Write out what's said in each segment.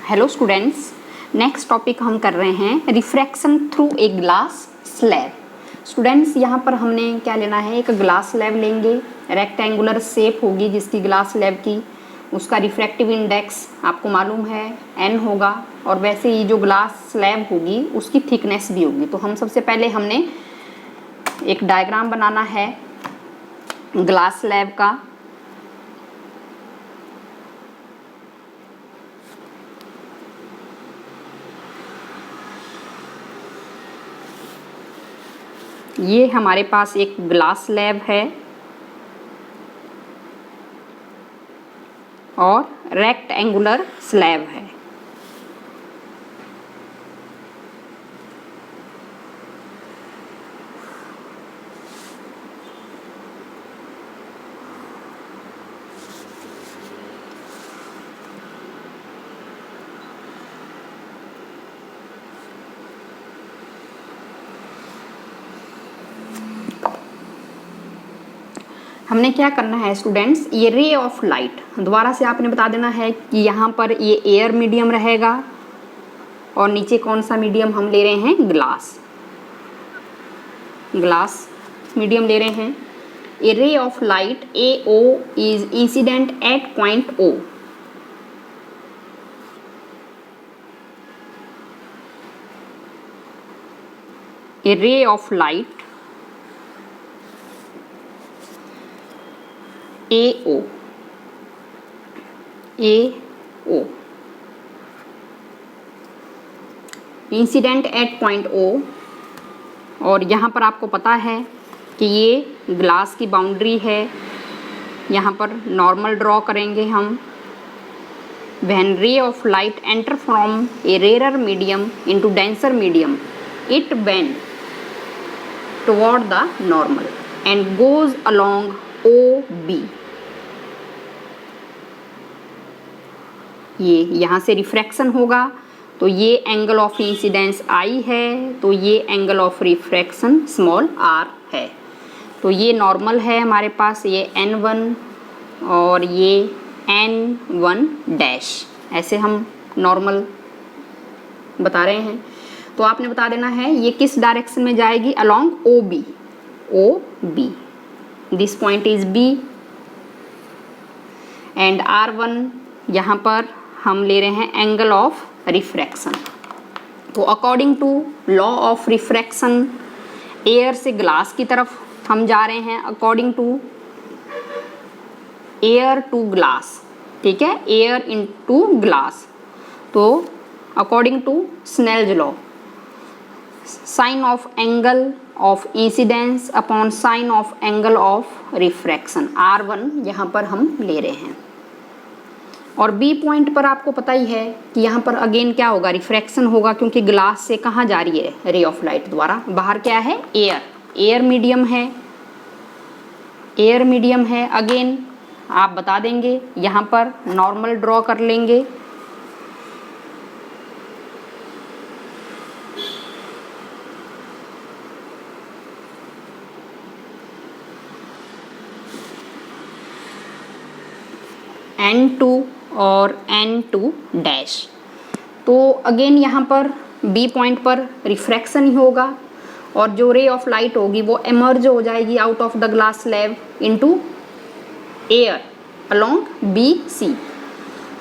Hello students, next topic हम कर रहे हैं refraction through a glass slab. Students यहाँ पर हमने क्या लेना है, एक ग्लास स्लैब लेंगे, रेक्टेंगुलर शेप होगी जिसकी ग्लास स्लैब की, उसका रिफ्रैक्टिव इंडेक्स आपको मालूम है n होगा, और वैसे ही जो ग्लास स्लैब होगी उसकी थिकनेस भी होगी। तो हम सबसे पहले हमने एक डायग्राम बनाना है ग्लास स्लैब का। ये हमारे पास एक ग्लास स्लैब है और रेक्टेंगुलर स्लैब है। हमने क्या करना है स्टूडेंट्स, ये रे ऑफ लाइट दोबारा से आपने बता देना है कि यहाँ पर ये एयर मीडियम रहेगा और नीचे कौन सा मीडियम हम ले रहे हैं, ग्लास मीडियम ले रहे हैं। A ray of light AO is incident at point O। A ray of light AO incident at point O, और यहाँ पर आपको पता है कि ये ग्लास की बाउंड्री है। यहाँ पर नॉर्मल ड्रॉ करेंगे हम। When ray of light enter from a rare medium into denser medium, it bend toward the normal and goes along OB। ये यहाँ से रिफ्रैक्शन होगा तो ये एंगल ऑफ इंसिडेंस I है, तो ये angle of refraction small r है। तो ये नॉर्मल है हमारे पास, ये N1 और ये N1 डैश, ऐसे हम नॉर्मल बता रहे हैं। तो आपने बता देना है ये किस डायरेक्शन में जाएगी, along OB। This point is B and R1 यहाँ पर हम ले रहे हैं एंगल ऑफ रिफ्रैक्शन। तो according to law of refraction air से ग्लास की तरफ हम जा रहे हैं, according to air to glass, ठीक है, एयर इनटू ग्लास। तो according to Snell's law, sine of angle of incidence upon sine of angle of refraction, R1 यहाँ पर हम ले रहे हैं। और B पॉइंट पर आपको पता ही है कि यहाँ पर अगेन क्या होगा, रिफ्रैक्शन होगा, क्योंकि ग्लास से कहाँ जा रही है, रे ऑफ लाइट द्वारा। बाहर क्या है, एयर मीडियम है। अगेन आप बता देंगे, यहाँ पर नॉर्मल ड्रॉ कर लेंगे। N2 और N2 डैश। तो अगेन यहाँ पर B पॉइंट पर रिफ्रैक्शन ही होगा और जो रे ऑफ लाइट होगी वो एमर्ज हो जाएगी out of the glass slab into air along BC।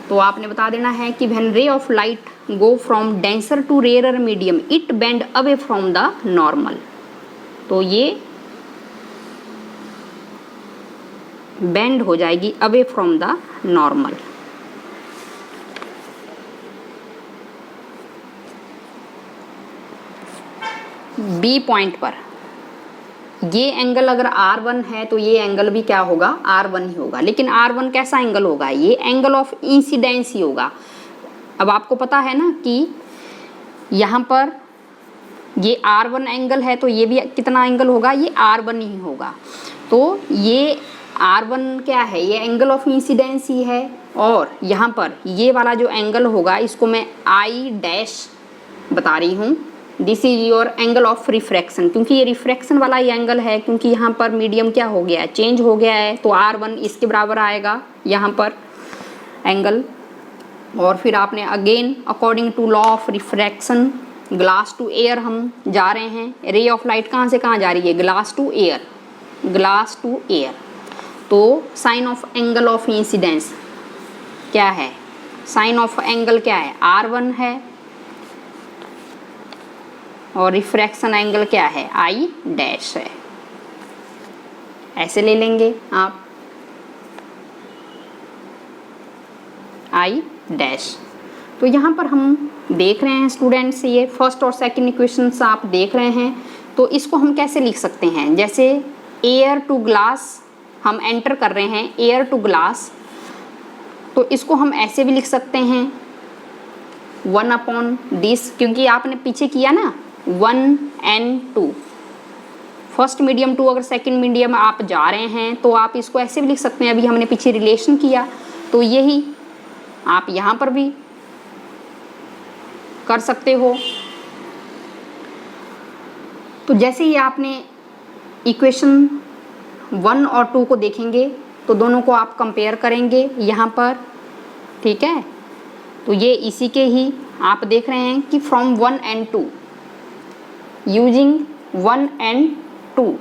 तो आपने बता देना है कि when ray of light go from denser to rare medium, it bend away from the normal. तो ये बेंड हो जाएगी away from the normal. B point पर ये एंगल अगर R1 है तो ये एंगल भी क्या होगा, R1 ही होगा। लेकिन R1 कैसा एंगल होगा, ये एंगल ऑफ इंसिडेंस ही होगा। अब आपको पता है ना कि यहाँ पर ये R1 एंगल है तो ये भी कितना एंगल होगा, ये R1 ही होगा। तो ये R1 क्या है, ये एंगल ऑफ इंसिडेंस ही है। और यहाँ पर ये वाला जो एंगल होगा इसको मैं I डैश बता रही हूँ, this is your angle of refraction, क्योंकि ये रिफ्रैक्शन वाला ही एंगल है, क्योंकि यहाँ पर मीडियम क्या हो गया है, चेंज हो गया है। तो R1 इसके बराबर आएगा यहाँ पर एंगल और फिर आपने again according to law of refraction glass to air हम जा रहे हैं। रे ऑफ लाइट कहाँ से कहाँ जा रही है? Glass to air, glass to air. तो sine of angle of incidence क्या है? साइन ऑफ एंगल क्या है? R1 है, और रिफ्रैक्शन एंगल क्या है? I डैश है। ऐसे ले लेंगे आप I डैश। तो यहाँ पर हम देख रहे हैं स्टूडेंट्स, ये फर्स्ट और सेकंड इक्वेशंस आप देख रहे हैं। तो इसको हम कैसे लिख सकते हैं? जैसे एयर टू ग्लास हम एंटर कर रहे हैं, एयर टू ग्लास, तो इसको हम ऐसे भी लिख सकते हैं 1/this, क्योंकि आपने पीछे किया ना 1 and 2, फर्स्ट मीडियम टू, अगर सेकंड मीडियम आप जा रहे हैं तो आप इसको ऐसे भी लिख सकते हैं। अभी हमने पीछे रिलेशन किया तो यही आप यहाँ पर भी कर सकते हो। तो जैसे ही आपने इक्वेशन 1 और 2 को देखेंगे तो दोनों को आप कंपेयर करेंगे यहाँ पर, ठीक है। तो ये इसी के ही आप देख रहे हैं कि फ्रॉम 1 and 2 यूजिंग 1 and 2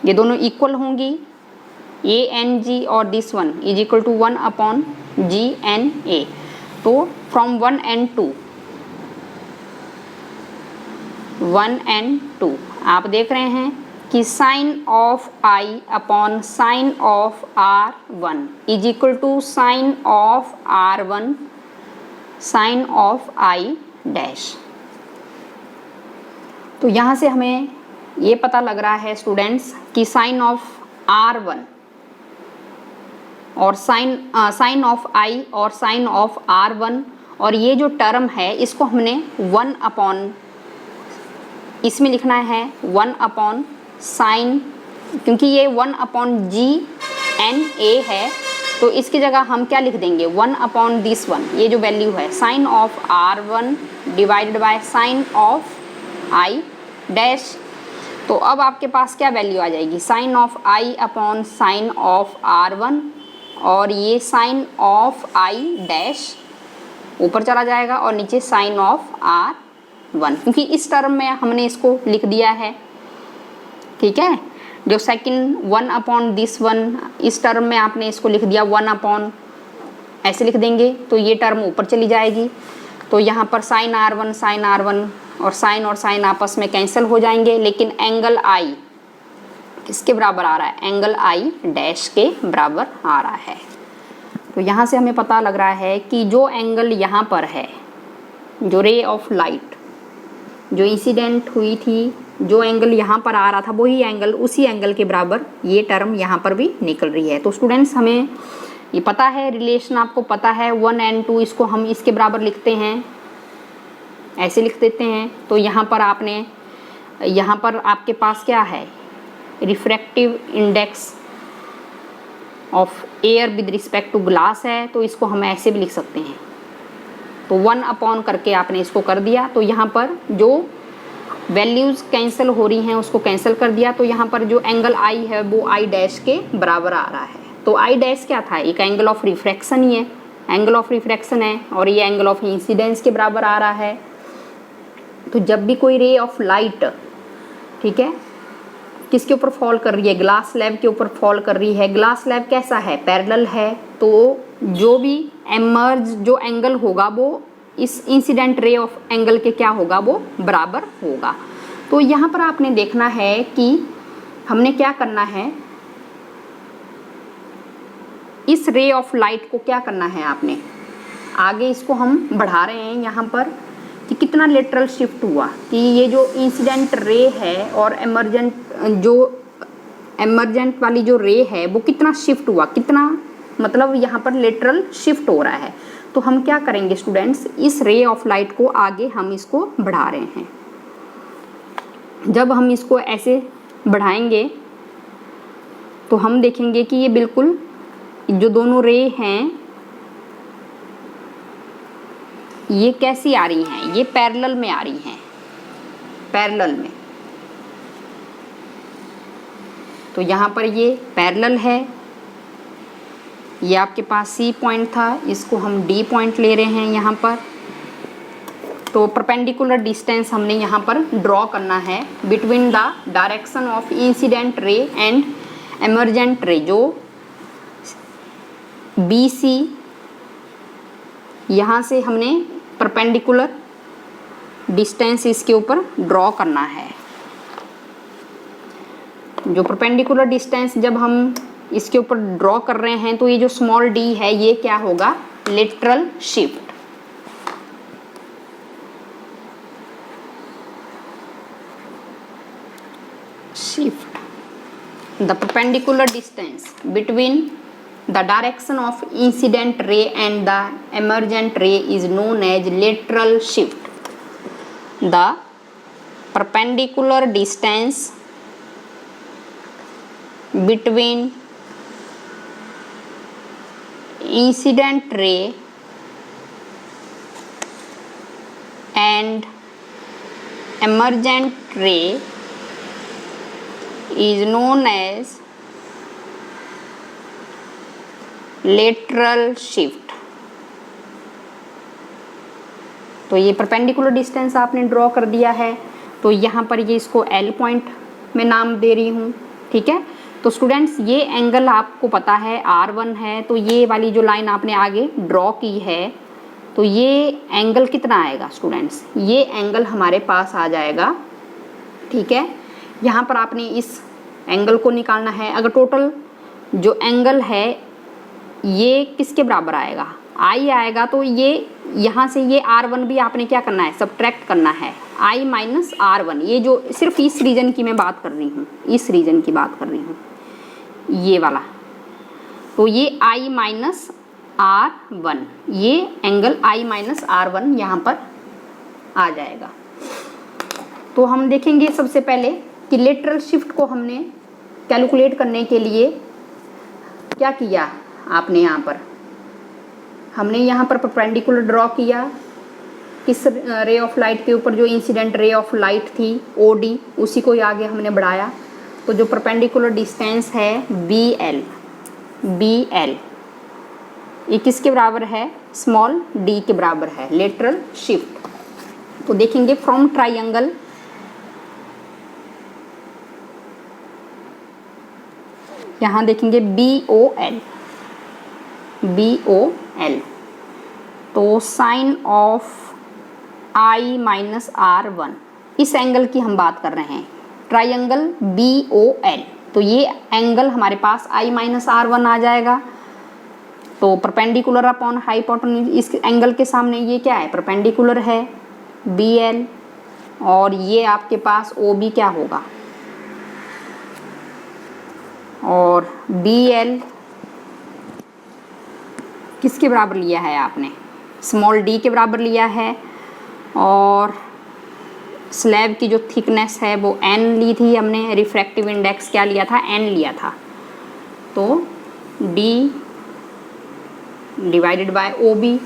ये दोनों इक्वल होंगी, A and G और this one is equal to 1/G and A। तो फ्रॉम 1 and 2, 1 and 2 आप देख रहे हैं कि sine of I upon sine of R1 is equal to sine of R1 sine of I dash. तो यहाँ से हमें ये पता लग रहा है स्टूडेंट्स कि साइन ऑफ R1 और साइन ऑफ I और साइन ऑफ R1 और ये जो टर्म है इसको हमने 1 अपॉन, इसमें लिखना है 1 अपॉन साइन, क्योंकि ये 1/G and A है तो इसकी जगह हम क्या लिख देंगे 1/this वन, ये जो वैल्यू है sine of R1 divided by sine of I dash. तो अब आपके पास क्या वैल्यू आ जाएगी? Sine of I upon sine of R1 और ये साइन ऑफ I डैश ऊपर चला जाएगा और नीचे साइन ऑफ R1, क्योंकि इस टर्म में हमने इसको लिख दिया है, ठीक है। जो सेकंड 1/this वन, इस टर्म में आपने इसको लिख दिया 1 ऐसे लिख देंगे तो ये टर्म ऊपर चली जाएगी। तो यहाँ पर साइन R1 और साइन आपस में कैंसिल हो जाएंगे, लेकिन एंगल I किसके बराबर आ रहा है? एंगल I डैश के बराबर आ रहा है। तो यहाँ से हमें पता लग रहा है कि जो एंगल यहाँ पर है, जो रे ऑफ लाइट जो इंसिडेंट हुई थी, जो एंगल यहाँ पर आ रहा था वही एंगल, उसी एंगल के बराबर ये टर्म यहाँ पर भी निकल रही है। तो स्टूडेंट्स हमें ये पता है, रिलेशन आपको पता है 1 and 2, इसको हम इसके बराबर लिखते हैं, ऐसे लिख देते हैं। तो यहाँ पर आपके पास क्या है? Refractive index of air with respect to glass है, तो इसको हम ऐसे भी लिख सकते हैं। तो 1 करके आपने इसको कर दिया, तो यहाँ पर जो वैल्यूज़ कैंसिल हो रही हैं उसको कैंसिल कर दिया। तो यहाँ पर जो एंगल I है वो I डैश के बराबर आ रहा है। तो I डैश क्या था? एक एंगल ऑफ रिफ्रैक्शन ही है, एंगल ऑफ रिफ्रैक्शन है, और ये एंगल ऑफ इंसिडेंस के बराबर आ रहा है। तो जब भी कोई रे ऑफ लाइट, ठीक है, किसके ऊपर फॉल कर रही है? ग्लास स्लैब के ऊपर फॉल कर रही है। ग्लास स्लैब कैसा है? पैरेलल है। तो जो भी एमर्ज जो एंगल होगा वो इस इंसिडेंट रे ऑफ एंगल के क्या होगा? वो बराबर होगा। तो यहाँ पर आपने देखना है कि हमने क्या करना है, इस रे ऑफ लाइट को क्या करना है आपने, आगे इसको हम बढ़ा रहे हैं यहाँ पर कि कितना लेटरल शिफ्ट हुआ, कि ये जो इंसिडेंट रे है और एमर्जेंट वाली जो रे है वो कितना शिफ्ट हुआ, कितना मतलब यहाँ पर लेटरल शिफ्ट हो रहा है। तो हम क्या करेंगे स्टूडेंट्स, इस रे ऑफ लाइट को आगे हम इसको बढ़ा रहे हैं। जब हम इसको ऐसे बढ़ाएंगे तो हम देखेंगे कि ये बिल्कुल जो दोनों रे हैं ये कैसी आ रही हैं? ये पैरेलल में आ रही हैं, पैरेलल में। तो यहाँ पर ये पैरेलल है, ये आपके पास सी पॉइंट था, इसको हम डी पॉइंट ले रहे हैं यहाँ पर। तो परपेंडिकुलर डिस्टेंस हमने यहाँ पर ड्रॉ करना है between the direction of incident ray and emergent रे। जो बी सी यहाँ से हमने परपेंडिकुलर डिस्टेंस इसके ऊपर ड्रॉ करना है। जो परपेंडिकुलर डिस्टेंस जब हम इसके ऊपर ड्रॉ कर रहे हैं तो ये जो स्मॉल डी है ये क्या होगा, lateral shift. The perpendicular distance between the direction of incident ray and the emergent ray is known as lateral shift. The perpendicular distance between incident ray and emergent ray is known as lateral shift। तो ये perpendicular distance आपने draw कर दिया है, तो यहाँ पर ये इसको L पॉइंट में नाम दे रही हूँ, ठीक है। तो स्टूडेंट्स ये एंगल आपको पता है R1 है, तो ये वाली जो लाइन आपने आगे ड्रॉ की है, तो ये एंगल कितना आएगा स्टूडेंट्स, ये एंगल हमारे पास आ जाएगा, ठीक है। यहाँ पर आपने इस एंगल को निकालना है। अगर टोटल जो एंगल है ये किसके बराबर आएगा, I आएगा, तो ये यहाँ से ये R1 भी आपने क्या करना है, सब्ट्रैक्ट करना है, I माइनस R1। ये जो सिर्फ इस रीजन की मैं बात कर रही हूँ, इस रीजन की बात कर रही हूँ, ये वाला। तो ये I माइनस R1, ये एंगल I माइनस R1 यहाँ पर आ जाएगा। तो हम देखेंगे सबसे पहले कि लेटरल शिफ्ट को हमने कैलकुलेट करने के लिए क्या किया। आपने यहाँ पर हमने यहाँ पर परपेंडिकुलर ड्रॉ किया, किस रे ऑफ लाइट के ऊपर, जो इंसिडेंट रे ऑफ लाइट थी OD, उसी को आगे हमने बढ़ाया। तो जो परपेंडिकुलर डिस्टेंस है BL ये किसके बराबर है, स्मॉल d के बराबर है, लेटरल शिफ्ट। तो देखेंगे फ्रॉम ट्राइंगल, यहाँ देखेंगे BOL, तो sine of I minus R1, इस एंगल की हम बात कर रहे हैं, ट्राइंगल BOL। तो ये एंगल हमारे पास I माइनस R1 आ जाएगा। तो परपेंडिकुलर अपॉन हाइपोटेन्यूज, इस एंगल के सामने ये क्या है, परपेंडिकुलर है BL, और ये आपके पास OB क्या होगा, और BL किसके बराबर लिया है आपने, स्मॉल d के बराबर लिया है, और स्लैब की जो थिकनेस है वो n ली थी हमने, रिफ्रैक्टिव इंडेक्स क्या लिया था, n लिया था। तो d डिवाइडेड बाय OB।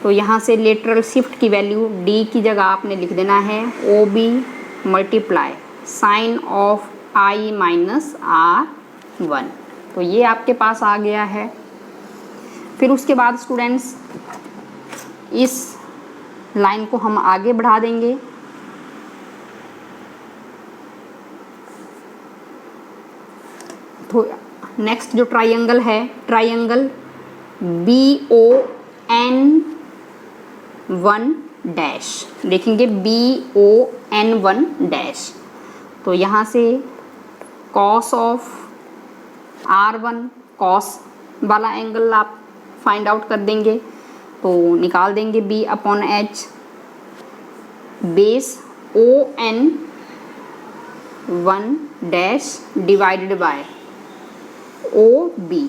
तो यहाँ से लेटरल शिफ्ट की वैल्यू d की जगह आपने लिख देना है OB multiply sine of I minus R1। तो ये आपके पास आ गया है। फिर उसके बाद स्टूडेंट्स इस लाइन को हम आगे बढ़ा देंगे। तो नेक्स्ट जो ट्राइंगल है, ट्राइंगल BON1 डैश, देखेंगे BON1 डैश। तो यहाँ से कॉस ऑफ R1, कॉस वाला एंगल आप फाइंड आउट कर देंगे। तो निकाल देंगे B/H, base ON1 dash divided by OB,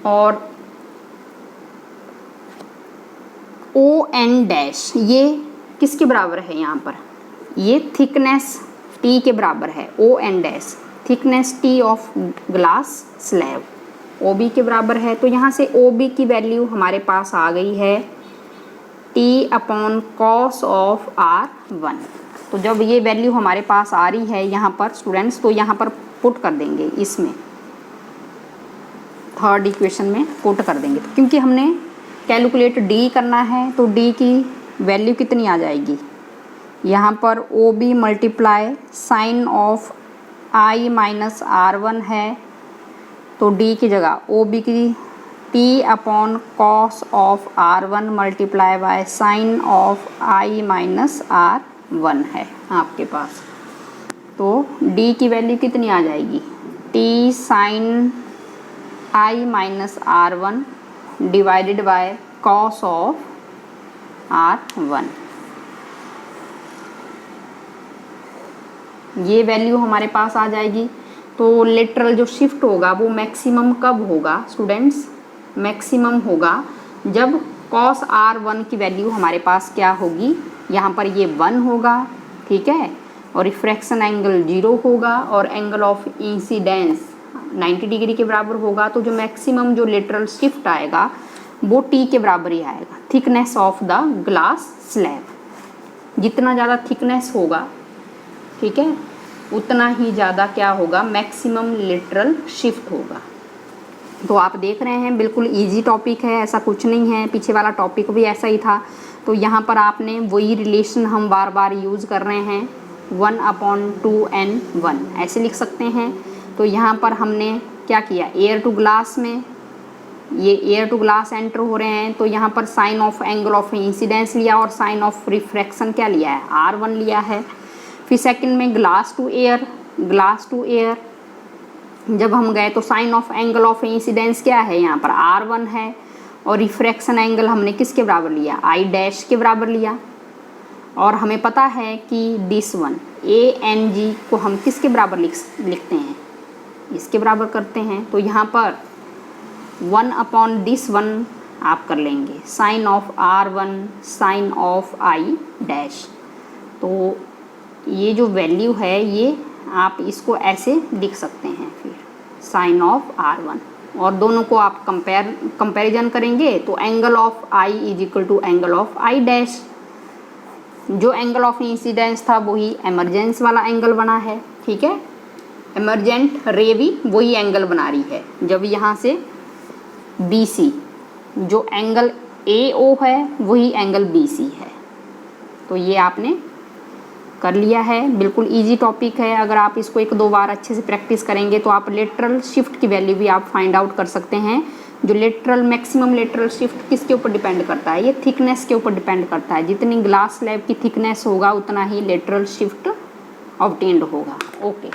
और ON डैश ये किसके बराबर है, यहाँ पर ये थिकनेस T के बराबर है। ON dash thickness T of glass slab OB के बराबर है। तो यहाँ से OB की वैल्यू हमारे पास आ गई है T/cos ऑफ R1। तो जब ये वैल्यू हमारे पास आ रही है यहाँ पर स्टूडेंट्स, तो यहाँ पर पुट कर देंगे इसमें थर्ड इक्वेशन में पुट कर देंगे, तो क्योंकि हमने कैलकुलेट डी करना है तो डी की वैल्यू कितनी आ जाएगी, यहाँ पर O B multiply sine of I minus R one है, तो डी की जगह ओ बी की T upon cos of R one multiply by sine of I minus R one है आपके पास। तो डी की वैल्यू कितनी आ जाएगी, T sine I minus R one divided by cos of R one. ये वैल्यू हमारे पास आ जाएगी। तो लेटरल जो शिफ्ट होगा वो मैक्सिमम कब होगा स्टूडेंट्स, मैक्सिमम होगा जब कॉस आर वन की वैल्यू हमारे पास क्या होगी, यहाँ पर ये 1 होगा, ठीक है, और रिफ्रैक्शन एंगल 0 होगा और एंगल ऑफ इंसिडेंस 90 डिग्री के बराबर होगा। तो जो मैक्सिमम जो लेटरल शिफ्ट आएगा वो टी के बराबर ही आएगा, thickness of the glass slab. जितना ज़्यादा थिकनेस होगा, ठीक है, उतना ही ज़्यादा क्या होगा, मैक्सिमम लेटरल शिफ्ट होगा। तो आप देख रहे हैं बिल्कुल इजी टॉपिक है, ऐसा कुछ नहीं है, पीछे वाला टॉपिक भी ऐसा ही था। तो यहाँ पर आपने वही रिलेशन हम बार बार यूज़ कर रहे हैं, 1/2n1 ऐसे लिख सकते हैं। तो यहाँ पर हमने क्या किया, एयर टू ग्लास में ये एयर टू ग्लास एंटर हो रहे हैं, तो यहाँ पर sine of angle of incidence लिया और साइन ऑफ रिफ्रैक्शन क्या लिया है, R1 लिया है। फिर सेकंड में glass to air, glass to air जब हम गए तो sine of angle of incidence क्या है, यहाँ पर R1 है, और रिफ्रैक्शन एंगल हमने किसके बराबर लिया, I डैश के बराबर लिया। और हमें पता है कि दिस वन ANG को हम किसके बराबर लिखते हैं, इसके बराबर करते हैं। तो यहाँ पर 1/this1 आप कर लेंगे, sine of R1 sine of I dash. तो ये जो वैल्यू है ये आप इसको ऐसे लिख सकते हैं, फिर साइन ऑफ R1, और दोनों को आप कंपैरिजन करेंगे तो angle of I is equal to angle of I dash. जो एंगल ऑफ इंसिडेंस था वही एमरजेंस वाला एंगल बना है, ठीक है, एमरजेंट रे भी वही एंगल बना रही है। जब यहाँ से BC जो एंगल AO है वही एंगल BC है। तो ये आपने कर लिया है, बिल्कुल इजी टॉपिक है। अगर आप इसको 1-2 बार अच्छे से प्रैक्टिस करेंगे तो आप लेटरल शिफ्ट की वैल्यू भी आप फाइंड आउट कर सकते हैं। जो लेटरल मैक्सिमम लेटरल शिफ्ट किसके ऊपर डिपेंड करता है, ये थिकनेस के ऊपर डिपेंड करता है। जितनी ग्लास स्लैब की थिकनेस होगा उतना ही लेटरल शिफ्ट ऑब्टेन्ड होगा। ओके।